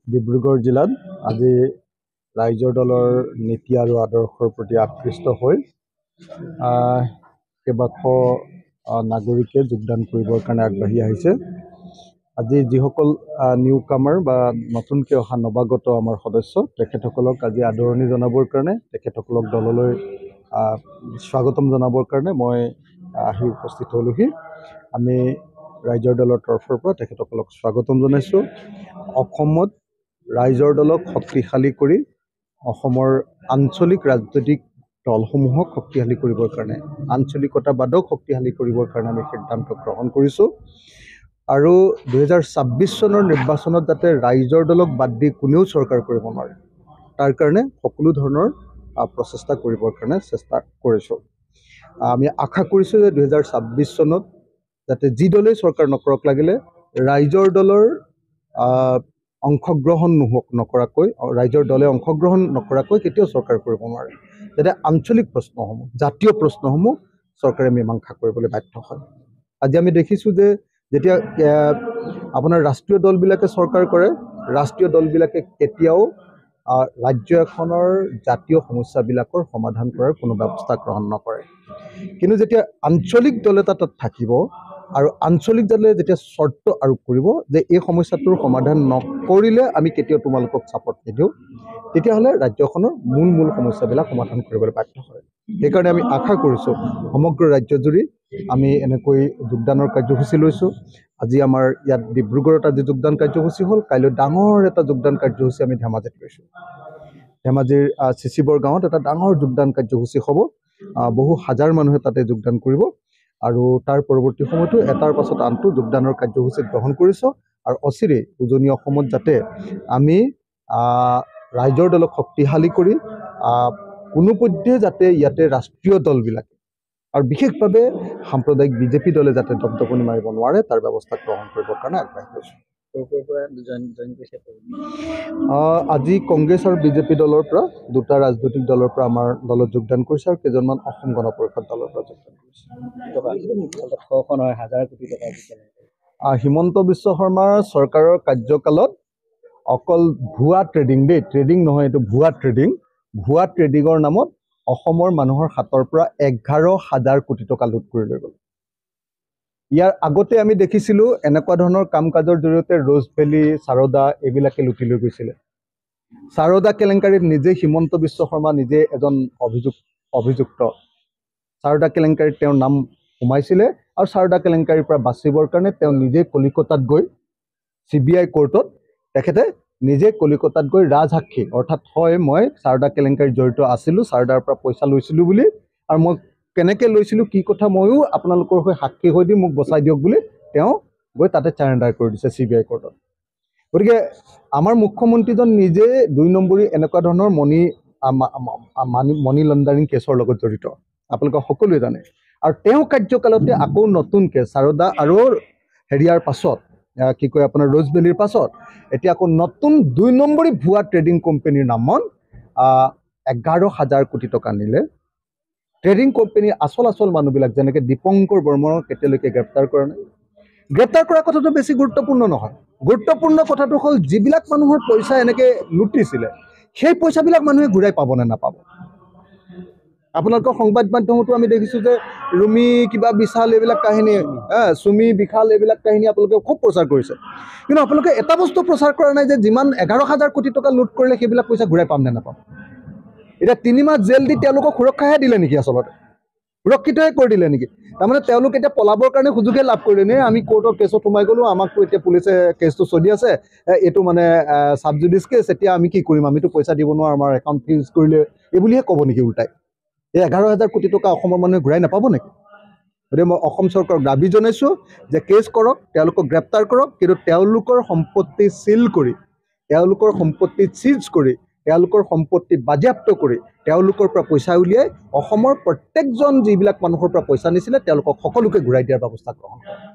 ডিব্ৰুগড় জিলাত আজি ৰাইজৰ দলৰ নীতি আৰু আদৰ্শৰ প্ৰতি আকৃষ্ট হৈ কেইবাশ নাগৰিকে যোগদান কৰিবৰ কাৰণে আগবাঢ়ি আহিছে। আজি যিসকল নিউ কামাৰ বা নতুনকৈ অহা নৱাগত আমাৰ সদস্য তেখেতসকলক আজি আদৰণি জনাবৰ কাৰণে, তেখেতসকলক দললৈ স্বাগতম জনাবৰ কাৰণে মই আহি উপস্থিত হ'লোহি। আমি ৰাইজৰ দলৰ তৰফৰ পৰা তেখেতসকলক স্বাগতম জনাইছোঁ। অসমত ৰাইজৰ দলক শক্তিশালী কৰি অসমৰ আঞ্চলিক ৰাজনৈতিক দলসমূহক শক্তিশালী কৰিবৰ কাৰণে, আঞ্চলিকতাবাদক শক্তিশালী কৰিবৰ কাৰণে আমি সিদ্ধান্ত গ্ৰহণ কৰিছোঁ। আৰু 2026 চনৰ নিৰ্বাচনত যাতে ৰাইজৰ দলক বাদ দি কোনেও চৰকাৰ কৰিব নোৱাৰে, তাৰ কাৰণে সকলো ধৰণৰ প্ৰচেষ্টা কৰিবৰ কাৰণে চেষ্টা কৰিছোঁ। আমি আশা কৰিছোঁ যে 2026 চনত যাতে যি দলেই চৰকাৰ নকৰক লাগিলে ৰাইজৰ দলৰ অংশগ্ৰহণ নকৰাকৈ, ৰাইজৰ দলে অংশগ্ৰহণ নকৰাকৈ কেতিয়াও চৰকাৰ কৰিব নোৱাৰে। যাতে আঞ্চলিক প্ৰশ্নসমূহ, জাতীয় প্ৰশ্নসমূহ চৰকাৰে মীমাংসা কৰিবলৈ বাধ্য হয়। আজি আমি দেখিছোঁ যে যেতিয়া আপোনাৰ ৰাষ্ট্ৰীয় দলবিলাকে চৰকাৰ কৰে, ৰাষ্ট্ৰীয় দলবিলাকে কেতিয়াও ৰাজ্য এখনৰ জাতীয় সমস্যাবিলাকৰ সমাধান কৰাৰ কোনো ব্যৱস্থা গ্ৰহণ নকৰে। কিন্তু যেতিয়া আঞ্চলিক দল এটা তাত থাকিব আৰু আঞ্চলিক দলে যেতিয়া চৰ্ত আৰোপ কৰিব যে এই সমস্যাটোৰ সমাধান নকৰিলে আমি কেতিয়াও তোমালোকক ছাপৰ্ট নিদিওঁ, তেতিয়াহ'লে ৰাজ্যখনৰ মূল সমস্যাবিলাক সমাধান কৰিবলৈ বাধ্য হয়। সেইকাৰণে আমি আশা কৰিছোঁ সমগ্ৰ ৰাজ্যজুৰি আমি এনেকৈ যোগদানৰ কাৰ্যসূচী লৈছোঁ। আজি আমাৰ ইয়াত ডিব্ৰুগড়ত আজি যোগদান কাৰ্যসূচী হ'ল, কাইলৈ ডাঙৰ এটা যোগদান কাৰ্যসূচী আমি ধেমাজিত লৈছোঁ। ধেমাজিৰ চিচিবৰ গাঁৱত এটা ডাঙৰ যোগদান কাৰ্যসূচী হ'ব। বহু হাজাৰ মানুহে তাতে যোগদান কৰিব আৰু তাৰ পৰৱৰ্তী সময়তো এটাৰ পাছত আনটো যোগদানৰ কাৰ্যসূচী গ্ৰহণ কৰিছোঁ। আৰু অচিৰেই উজনি অসমত যাতে আমি ৰাইজৰ দলক শক্তিশালী কৰি কোনোপধ্যে যাতে ইয়াতে ৰাষ্ট্ৰীয় দলবিলাকে আৰু বিশেষভাৱে সাম্প্ৰদায়িক বিজেপি দলে যাতে দপদপনি মাৰিব নোৱাৰে তাৰ ব্যৱস্থা গ্ৰহণ কৰিবৰ কাৰণে আগবাঢ়ি গৈছোঁ। আজি কংগ্ৰেছ আৰু বিজেপি দলৰ পৰা দুটা ৰাজনৈতিক দলৰ পৰা আমাৰ দলত যোগদান কৰিছে আৰু কেইজনমান অসম গণ পৰিষদ দলৰ পৰা যোগদান কৰিছে। হিমন্ত বিশ্ব শৰ্মাৰ চৰকাৰৰ কাৰ্যকালত অকল ভুৱা ট্ৰেডিং, ট্ৰেডিং নহয়, এইটো ভুৱা ট্ৰেডিঙৰ নামত অসমৰ মানুহৰ হাতৰ পৰা 11,000 কোটি টকা লুট কৰি লৈ গ'ল। ইয়াৰ আগতে আমি দেখিছিলোঁ এনেকুৱা ধৰণৰ কাম কাজৰ জৰিয়তে ৰ'জ ভেলী, সাৰদা এইবিলাকে লুটি লৈ গৈছিলে। সাৰদা কেলেংকাৰীত নিজে হিমন্ত বিশ্ব শৰ্মা নিজে এজন অভিযুক্ত। সাৰদা কেলেংকাৰীত তেওঁৰ নাম সোমাইছিলে আৰু সাৰদা কেলেংকাৰীৰ পৰা বাচিবৰ কাৰণে তেওঁ নিজে কলিকতাত গৈ CBI কোৰ্টত তেখেতে নিজে কলিকতাত গৈ ৰাজসাক্ষী, অৰ্থাৎ হয় মই সাৰদা কেলেংকাৰীত জড়িত আছিলোঁ, সাৰদাৰ পৰা পইচা লৈছিলোঁ বুলি, আৰু মই কেনেকৈ লৈছিলোঁ কি কথা ময়ো আপোনালোকৰ হৈ সাক্ষী হৈ দি মোক বচাই দিয়ক বুলি তেওঁ গৈ তাতে চাৰেণ্ডাৰ কৰি দিছে CBI কোৰ্টত। গতিকে আমাৰ মুখ্যমন্ত্ৰীজন নিজে 2 নম্বৰী এনেকুৱা ধৰণৰ মানি লণ্ডাৰিং কেছৰ লগত জড়িত, আপোনালোকে সকলোৱে জানে। আৰু তেওঁ কাৰ্যকালতে আকৌ নতুনকৈ সাৰদা আৰু হেৰিয়াৰ পাছত কি কয় আপোনাৰ ৰ'জ ভেলীৰ পাছত এতিয়া আকৌ নতুন 2 নম্বৰী ভুৱা ট্ৰেডিং কোম্পানীৰ নামত 11,000 কোটি টকা নিলে। ট্ৰেডিং কোম্পানীৰ আচল মানুহবিলাক যেনেকৈ দীপংকৰ বৰ্মনক এতিয়ালৈকে গ্ৰেপ্তাৰ কৰা নাই। গ্ৰেপ্তাৰ কৰা কথাটো বেছি গুৰুত্বপূৰ্ণ নহয়, গুৰুত্বপূৰ্ণ কথাটো হ'ল যিবিলাক মানুহৰ পইচা এনেকৈ লুটিছিলে সেই পইচাবিলাক মানুহে ঘূৰাই পাব নে নাপাব। আপোনালোকৰ সংবাদ মাধ্যমতো আমি দেখিছোঁ যে ৰুমি কিবা বিশাল এইবিলাক কাহিনী, চুমি বিশাল এইবিলাক কাহিনী আপোনালোকে খুব প্ৰচাৰ কৰিছে। কিন্তু আপোনালোকে এটা বস্তু প্ৰচাৰ কৰা নাই যে যিমান 11,000 কোটি টকা লুট কৰিলে সেইবিলাক পইচা ঘূৰাই পাম নে নাপাম। এতিয়া 3 মাহ জেল দি তেওঁলোকক সুৰক্ষাহে দিলে নেকি, আচলতে সুৰক্ষিতহে কৰি দিলে নেকি? তাৰমানে তেওঁলোক এতিয়া পলাবৰ কাৰণে সুযোগে লাভ কৰিলে নে আমি কোৰ্টৰ কেছত সোমাই গ'লোঁ, আমাকতো এতিয়া পুলিচে কেছটো চলি আছে, এইটো মানে চাব জুডিচ কেছ, এতিয়া আমি কি কৰিম, আমিতো পইচা দিব নোৱাৰোঁ, আমাৰ একাউণ্ট ফ্ৰিজ কৰিলে, এই বুলিহে ক'ব নেকি উল্টাই? এই 11,000 কোটি টকা অসমৰ মানুহে ঘূৰাই নাপাব নেকি? গতিকে মই অসম চৰকাৰক দাবী জনাইছোঁ যে কেছ কৰক, তেওঁলোকক গ্ৰেপ্তাৰ কৰক, কিন্তু তেওঁলোকৰ সম্পত্তি চিল কৰি, তেওঁলোকৰ সম্পত্তি চিজ কৰি, তেওঁলোকৰ সম্পত্তি বাজেয়াপ্ত কৰি তেওঁলোকৰ পৰা পইচা উলিয়াই অসমৰ প্ৰত্যেকজন যিবিলাক মানুহৰ পৰা পইচা নিছিলে তেওঁলোকক সকলোকে ঘূৰাই দিয়াৰ ব্যৱস্থা গ্ৰহণ কৰে।